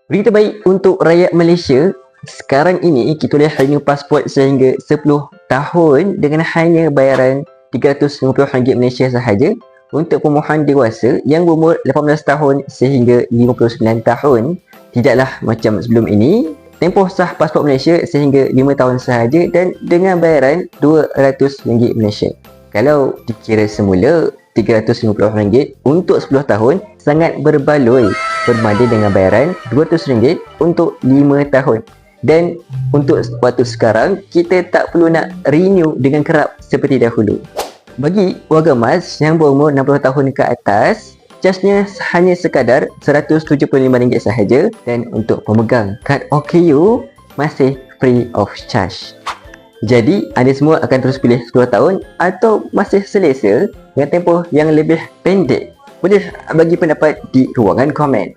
Berita baik untuk rakyat Malaysia, sekarang ini kita boleh renew pasport sehingga 10 tahun dengan hanya bayaran RM350 Malaysia sahaja untuk pemohon dewasa yang berumur 18 tahun sehingga 59 tahun. Tidaklah macam sebelum ini, tempoh sah pasport Malaysia sehingga 5 tahun sahaja dan dengan bayaran RM200 Malaysia. Kalau dikira semula, RM350 untuk 10 tahun sangat berbaloi berbanding dengan bayaran RM200 untuk 5 tahun. Dan untuk waktu sekarang, kita tak perlu nak renew dengan kerap seperti dahulu. Bagi warga emas yang berumur 60 tahun ke atas, charge-nya hanya sekadar RM175 sahaja, dan untuk pemegang kad OKU masih free of charge. Jadi, anda semua akan terus pilih 10 tahun atau masih selesa dengan tempoh yang lebih pendek? Boleh bagi pendapat di ruangan komen.